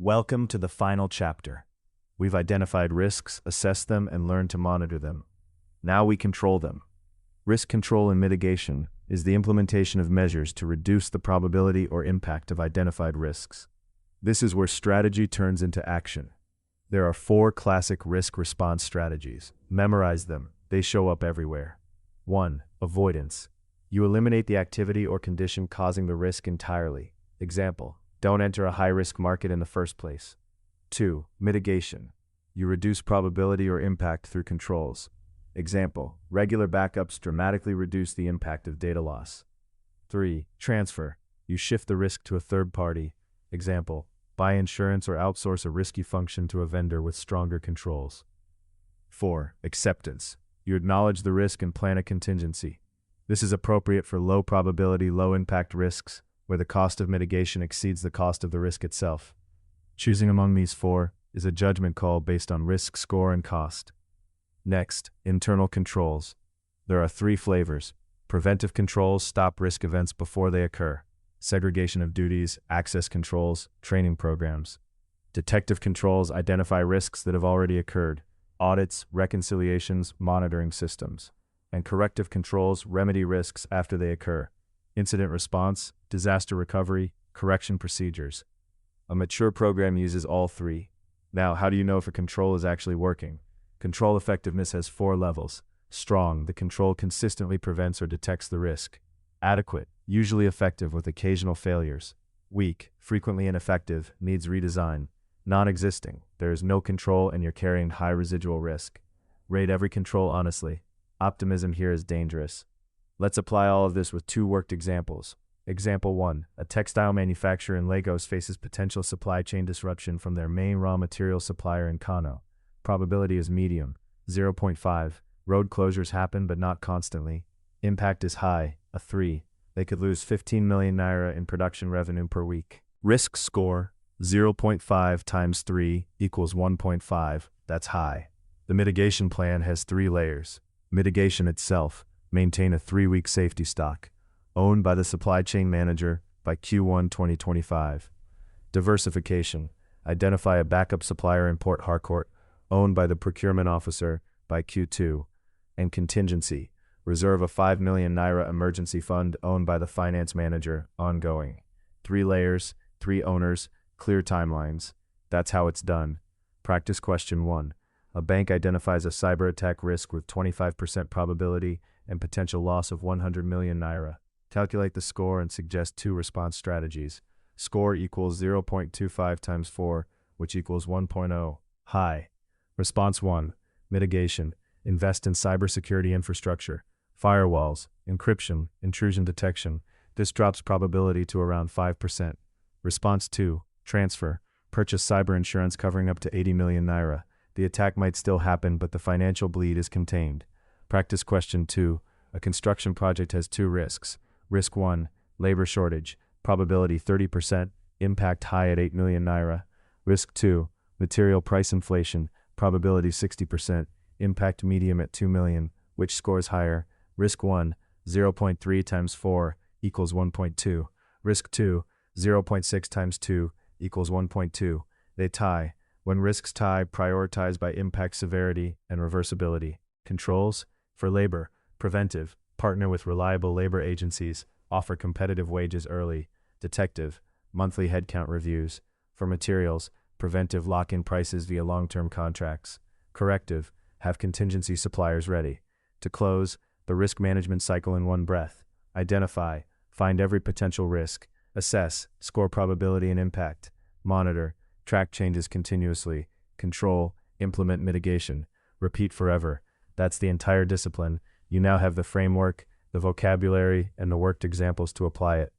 Welcome to the final chapter. We've identified risks, assessed them, and learned to monitor them. Now we control them. Risk control and mitigation is the implementation of measures to reduce the probability or impact of identified risks. This is where strategy turns into action. There are 4 classic risk response strategies. Memorize them. They show up everywhere. 1. Avoidance. You eliminate the activity or condition causing the risk entirely. Example: don't enter a high-risk market in the first place. 2. Mitigation. You reduce probability or impact through controls. Example: regular backups dramatically reduce the impact of data loss. 3. Transfer. You shift the risk to a third party. Example: buy insurance or outsource a risky function to a vendor with stronger controls. 4. Acceptance. You acknowledge the risk and plan a contingency. This is appropriate for low probability, low impact risks, where the cost of mitigation exceeds the cost of the risk itself. Choosing among these 4 is a judgment call based on risk score and cost. Next, internal controls. There are 3 flavors. Preventive controls stop risk events before they occur. Segregation of duties, access controls, training programs. Detective controls identify risks that have already occurred. Audits, reconciliations, monitoring systems. And corrective controls remedy risks after they occur. Incident response, disaster recovery, correction procedures. A mature program uses all 3. Now, how do you know if a control is actually working? Control effectiveness has 4 levels. Strong, the control consistently prevents or detects the risk. Adequate, usually effective with occasional failures. Weak, frequently ineffective, needs redesign. Non-existing, there is no control and you're carrying high residual risk. Rate every control honestly. Optimism here is dangerous. Let's apply all of this with 2 worked examples. Example 1. A textile manufacturer in Lagos faces potential supply chain disruption from their main raw material supplier in Kano. Probability is medium, 0.5. Road closures happen but not constantly. Impact is high, a 3. They could lose 15 million naira in production revenue per week. Risk score, 0.5 times 3 equals 1.5. That's high. The mitigation plan has 3 layers. Mitigation itself. Maintain a 3-week safety stock, owned by the supply chain manager by Q1 2025. Diversification. Identify a backup supplier in Port Harcourt, owned by the procurement officer by Q2. And contingency. Reserve a 5 million naira emergency fund owned by the finance manager, ongoing. 3 layers, 3 owners, clear timelines. That's how it's done. Practice question 1. A bank identifies a cyber attack risk with 25% probability and potential loss of 100 million naira. Calculate the score and suggest 2 response strategies. Score equals 0.25 times 4, which equals 1.0. High. Response 1. Mitigation. Invest in cybersecurity infrastructure, firewalls, encryption, intrusion detection. This drops probability to around 5%. Response 2. Transfer. Purchase cyber insurance covering up to 80 million naira. The attack might still happen, but the financial bleed is contained. Practice question 2. A construction project has 2 risks. Risk 1. Labor shortage. Probability 30%. Impact high at 8 million naira. Risk 2. Material price inflation. Probability 60%. Impact medium at 2 million. Which scores higher? Risk 1. 0.3 times 4 equals 1.2. Risk 2. 0.6 times 2 equals 1.2. They tie. When risks tie, prioritize by impact severity and reversibility. Controls. For labor. Preventive. Partner with reliable labor agencies. Offer competitive wages early. Detective. Monthly headcount reviews. For materials. Preventive lock-in prices via long-term contracts. Corrective. Have contingency suppliers ready. To close, the risk management cycle in one breath. Identify. Find every potential risk. Assess. Score probability and impact. Monitor. Track changes continuously. Control. Implement mitigation. Repeat forever. That's the entire discipline. You now have the framework, the vocabulary, and the worked examples to apply it.